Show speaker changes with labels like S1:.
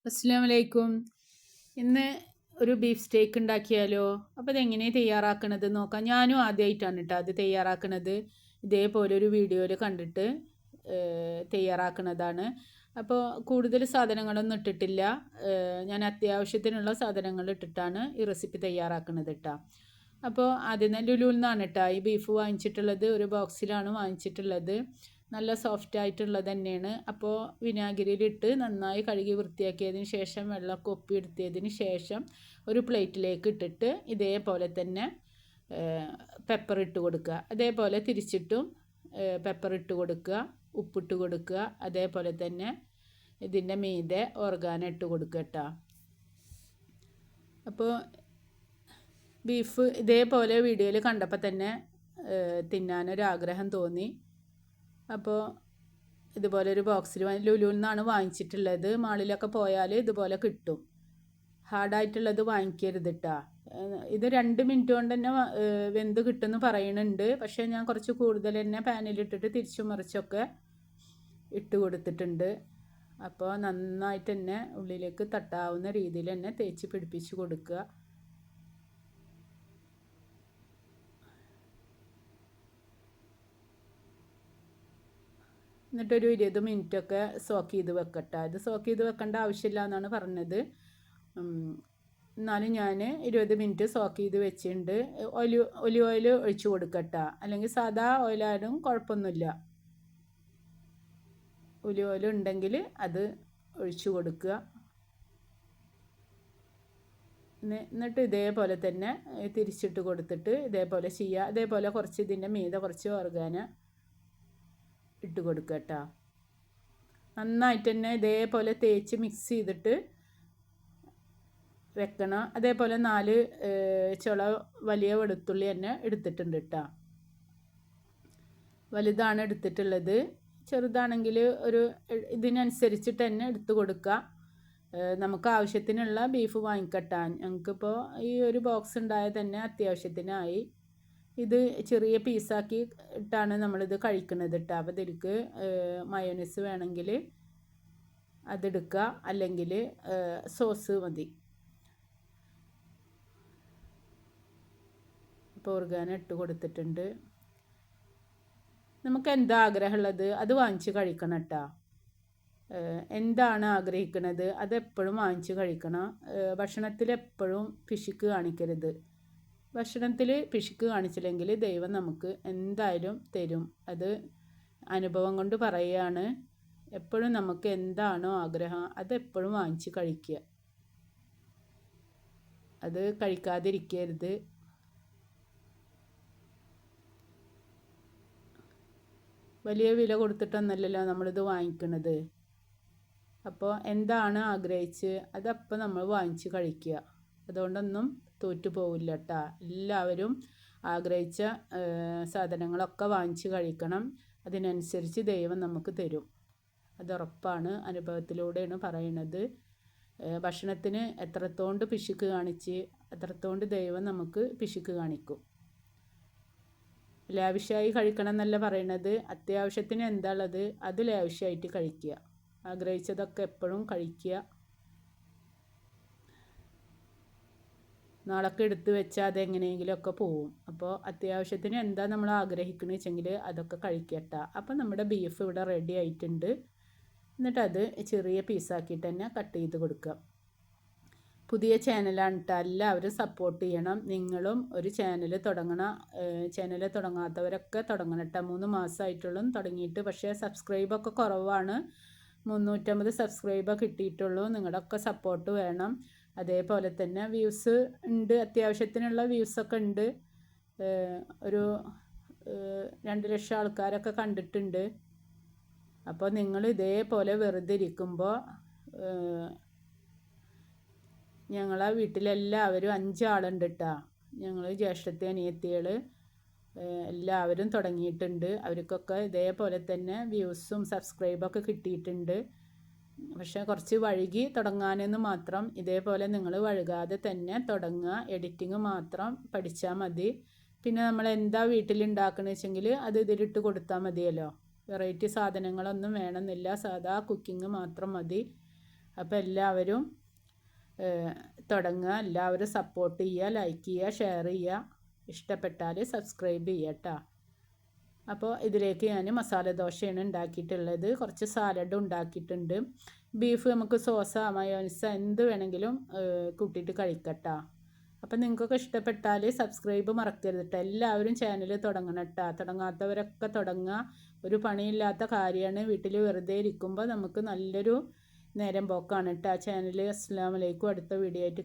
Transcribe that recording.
S1: അസ്സലാമു അലൈക്കും. ഇന്ന് ഒരു ബീഫ് സ്റ്റേക്ക് ഉണ്ടാക്കിയാലോ? അപ്പോൾ അതെങ്ങനെ തയ്യാറാക്കണത് നോക്കാം. ഞാനും ആദ്യമായിട്ടാണ് കേട്ടോ അത് തയ്യാറാക്കണത്. ഇതേപോലെ ഒരു വീഡിയോയിൽ കണ്ടിട്ട് തയ്യാറാക്കണതാണ്. അപ്പോൾ കൂടുതൽ സാധനങ്ങളൊന്നും ഇട്ടിട്ടില്ല. ഞാൻ അത്യാവശ്യത്തിനുള്ള സാധനങ്ങൾ ഇട്ടിട്ടാണ് ഈ റെസിപ്പി തയ്യാറാക്കണത് കേട്ടോ. അപ്പോൾ ആദ്യം ലുലുവിൽ നിന്നാണ് കേട്ടോ ഈ ബീഫ് വാങ്ങിച്ചിട്ടുള്ളത്. ഒരു ബോക്സിലാണ് വാങ്ങിച്ചിട്ടുള്ളത്. നല്ല സോഫ്റ്റ് ആയിട്ടുള്ളത് തന്നെയാണ്. അപ്പോൾ വിനാഗിരിയിലിട്ട് നന്നായി കഴുകി വൃത്തിയാക്കിയതിന് ശേഷം വെള്ളമൊക്കെ ഒപ്പിയെടുത്തതിന് ശേഷം ഒരു പ്ലേറ്റിലേക്ക് ഇട്ടിട്ട് ഇതേപോലെ തന്നെ പെപ്പർ ഇട്ട് കൊടുക്കുക. അതേപോലെ തിരിച്ചിട്ടും പെപ്പർ ഇട്ട് കൊടുക്കുക, ഉപ്പിട്ട് കൊടുക്കുക. അതേപോലെ തന്നെ ഇതിൻ്റെ മീതെ ഓർഗാനോ ഇട്ട് കൊടുക്കുക കേട്ടോ. അപ്പോൾ ബീഫ് ഇതേപോലെ വീഡിയോയിൽ കണ്ടപ്പോൾ തന്നെ തിന്നാനൊരാഗ്രഹം തോന്നി. അപ്പോൾ ഇതുപോലെ ഒരു ബോക്സിൽ ലുലുവിൽ നിന്നാണ് വാങ്ങിച്ചിട്ടുള്ളത്. മാളിലൊക്കെ പോയാൽ ഇതുപോലെ കിട്ടും. ഹാർഡായിട്ടുള്ളത് വാങ്ങിക്കരുത് കേട്ടോ. ഇത് 2 മിനിറ്റ് കൊണ്ട് തന്നെ വെന്ത് കിട്ടുമെന്ന് പറയുന്നുണ്ട്. പക്ഷേ ഞാൻ കുറച്ച് കൂടുതൽ തന്നെ പാനിലിട്ടിട്ട് തിരിച്ചു മറിച്ചൊക്കെ ഇട്ട് കൊടുത്തിട്ടുണ്ട്. അപ്പോൾ നന്നായിട്ട് തന്നെ ഉള്ളിലേക്ക് തട്ടാവുന്ന രീതിയിൽ തന്നെ തേച്ച് പിടിപ്പിച്ച് കൊടുക്കുക. എന്നിട്ടൊരു 20 മിനിറ്റൊക്കെ സോക്ക് ചെയ്ത് വെക്കട്ടെ. ഇത് സോക്ക് ചെയ്ത് വെക്കേണ്ട ആവശ്യമില്ല എന്നാണ് പറഞ്ഞത്. എന്നാലും ഞാൻ 20 മിനിറ്റ് സോക്ക് ചെയ്ത് വെച്ചിട്ടുണ്ട്. ഒലിവ് ഓയിൽ ഒഴിച്ച് കൊടുക്കട്ടെ, അല്ലെങ്കിൽ സാധാ ഓയിലായാലും കുഴപ്പമൊന്നുമില്ല. ഒലിവ് ഓയിൽ ഉണ്ടെങ്കിൽ അത് ഒഴിച്ച് കൊടുക്കുക. എന്നിട്ട് ഇതേപോലെ തന്നെ തിരിച്ചിട്ട് കൊടുത്തിട്ട് ഇതേപോലെ ചെയ്യുക. അതേപോലെ കുറച്ച് ഇതിൻ്റെ മീതെ കുറച്ച് ഓർഗാനോ ഇട്ട് കൊടുക്കുക കേട്ടോ. നന്നായിട്ട് തന്നെ ഇതേപോലെ തേച്ച് മിക്സ് ചെയ്തിട്ട് വെക്കണം. അതേപോലെ 4 ചുള വലിയ വെളുത്തുള്ളി തന്നെ എടുത്തിട്ടുണ്ട് കേട്ടോ. വലുതാണ് എടുത്തിട്ടുള്ളത്. ചെറുതാണെങ്കിൽ ഒരു ഇതിനനുസരിച്ചിട്ട് തന്നെ എടുത്ത് കൊടുക്കുക. നമുക്ക് ആവശ്യത്തിനുള്ള ബീഫ് വാങ്ങിക്കട്ടാൻ. ഞങ്ങൾക്കിപ്പോൾ ഈ ഒരു ബോക്സ് ഉണ്ടായാൽ തന്നെ അത്യാവശ്യത്തിനായി. ഇത് ചെറിയ പീസാക്കി ഇട്ടാണ് നമ്മളിത് കഴിക്കുന്നത് കേട്ടോ. അപ്പോൾ ഇതിലേക്ക് മയോനൈസ് വേണമെങ്കിൽ അതെടുക്കുക, അല്ലെങ്കിൽ സോസ് മതി. ഇപ്പോൾ ഓർഗാനോ ഇട്ട് കൊടുത്തിട്ടുണ്ട്. നമുക്ക് എന്താ ആഗ്രഹമുള്ളത് അത് വാങ്ങിച്ച് കഴിക്കണം കേട്ടോ. എന്താണ് ആഗ്രഹിക്കുന്നത് അതെപ്പോഴും വാങ്ങിച്ച് കഴിക്കണം. ഭക്ഷണത്തിൽ എപ്പോഴും പിശുക്ക് കാണിക്കരുത്. ഭക്ഷണത്തിൽ പിശുക്ക് കാണിച്ചില്ലെങ്കിൽ ദൈവം നമുക്ക് എന്തായാലും തരും. അത് അനുഭവം കൊണ്ട് പറയുകയാണ്. എപ്പോഴും നമുക്ക് എന്താണോ ആഗ്രഹം അതെപ്പോഴും വാങ്ങിച്ച് കഴിക്കുക. അത് കഴിക്കാതിരിക്കരുത്. വലിയ വില കൊടുത്തിട്ടൊന്നല്ലല്ലോ നമ്മളിത് വാങ്ങിക്കുന്നത്. അപ്പോൾ എന്താണ് ആഗ്രഹിച്ച് അതപ്പോൾ നമ്മൾ വാങ്ങിച്ച് കഴിക്കുക. അതുകൊണ്ടൊന്നും തോറ്റു പോവില്ല കേട്ടോ. എല്ലാവരും ആഗ്രഹിച്ച സാധനങ്ങളൊക്കെ വാങ്ങിച്ച് കഴിക്കണം. അതിനനുസരിച്ച് ദൈവം നമുക്ക് തരും. അതുറപ്പാണ്. അനുഭവത്തിലൂടെയാണ് പറയുന്നത്. ഭക്ഷണത്തിന് എത്രത്തോണ്ട് പിശുക്ക് കാണിച്ച് അത്രത്തോണ്ട് ദൈവം നമുക്ക് പിശുക്ക് കാണിക്കും. ലാവിഷായി കഴിക്കണം എന്നല്ല പറയണത്. അത്യാവശ്യത്തിന് എന്താ ഉള്ളത് അത് ലാവിഷായിട്ട് കഴിക്കുക. ആഗ്രഹിച്ചതൊക്കെ എപ്പോഴും കഴിക്കുക. നാളൊക്കെ എടുത്ത് വെച്ചാൽ അതെങ്ങനെയെങ്കിലുമൊക്കെ പോവും. അപ്പോൾ അത്യാവശ്യത്തിന് എന്താ നമ്മൾ ആഗ്രഹിക്കണമെന്ന് വെച്ചെങ്കിൽ അതൊക്കെ കഴിക്കട്ടെ. അപ്പോൾ നമ്മുടെ ബീഫ് ഇവിടെ റെഡി ആയിട്ടുണ്ട്. എന്നിട്ടത് ചെറിയ പീസാക്കിയിട്ട് തന്നെ കട്ട് ചെയ്ത് കൊടുക്കുക. പുതിയ ചാനലാണ് കേട്ടോ. എല്ലാവരും സപ്പോർട്ട് ചെയ്യണം. നിങ്ങളും ഒരു ചാനൽ തുടങ്ങണം. ചാനൽ തുടങ്ങാത്തവരൊക്കെ തുടങ്ങണം കേട്ടോ. 3 മാസമായിട്ടുള്ളൂ തുടങ്ങിയിട്ട്. പക്ഷേ സബ്സ്ക്രൈബൊക്കെ കുറവാണ്. 350 സബ്സ്ക്രൈബ് കിട്ടിയിട്ടുള്ളൂ. നിങ്ങളുടെയൊക്കെ സപ്പോർട്ട് വേണം. അതേപോലെ തന്നെ വ്യൂസ് ഉണ്ട്, അത്യാവശ്യത്തിനുള്ള വ്യൂസൊക്കെ ഉണ്ട്. ഒരു 2 ലക്ഷം ആൾക്കാരൊക്കെ കണ്ടിട്ടുണ്ട്. അപ്പോൾ നിങ്ങൾ ഇതേപോലെ വെറുതെ ഇരിക്കുമ്പോൾ ഞങ്ങളെ വീട്ടിലെല്ലാവരും 5 ആളുണ്ട് കേട്ടോ. ഞങ്ങൾ ജ്യേഷ്ഠത്തി അനിയത്തികൾ എല്ലാവരും തുടങ്ങിയിട്ടുണ്ട്. അവർക്കൊക്കെ ഇതേപോലെ തന്നെ വ്യൂസും സബ്സ്ക്രൈബൊക്കെ കിട്ടിയിട്ടുണ്ട്. പക്ഷേ കുറച്ച് വഴുകി തുടങ്ങാനെന്ന് മാത്രം. ഇതേപോലെ നിങ്ങൾ വഴുകാതെ തന്നെ തുടങ്ങുക. എഡിറ്റിങ് മാത്രം പഠിച്ചാൽ മതി. പിന്നെ നമ്മൾ എന്താ വീട്ടിലുണ്ടാക്കണമെന്ന് വെച്ചെങ്കിൽ അത് ഇതിലിട്ട് കൊടുത്താൽ മതിയല്ലോ. വെറൈറ്റി സാധനങ്ങളൊന്നും വേണമെന്നില്ല. സാധാ കുക്കിംഗ് മാത്രം മതി. അപ്പോൾ എല്ലാവരും തുടങ്ങുക, എല്ലാവരും സപ്പോർട്ട് ചെയ്യുക, ലൈക്ക് ചെയ്യുക, ഷെയർ ചെയ്യുക, ഇഷ്ടപ്പെട്ടാൽ സബ്സ്ക്രൈബ് ചെയ്യുക കേട്ടോ. അപ്പോൾ ഇതിലേക്ക് ഞാൻ മസാല ദോശയാണ് ഉണ്ടാക്കിയിട്ടുള്ളത്. കുറച്ച് സാലഡും ഉണ്ടാക്കിയിട്ടുണ്ട്. ബീഫ് നമുക്ക് സോസ മയോനീസ് എന്ത് വേണമെങ്കിലും കൂട്ടിയിട്ട് കഴിക്കട്ടോ. അപ്പം നിങ്ങൾക്കൊക്കെ ഇഷ്ടപ്പെട്ടാൽ സബ്സ്ക്രൈബ് മറക്കരുത് കേട്ടോ. എല്ലാവരും ചാനൽ തുടങ്ങണം കേട്ടോ. തുടങ്ങാത്തവരൊക്കെ തുടങ്ങുക. ഒരു പണിയില്ലാത്ത കാര്യമാണ്. വീട്ടിൽ വെറുതെ ഇരിക്കുമ്പോൾ നമുക്ക് നല്ലൊരു നേരം പോക്കാണ് കേട്ടോ ചാനൽ. അസ്സലാമു അലൈക്കും. അടുത്ത വീഡിയോ ആയിട്ട്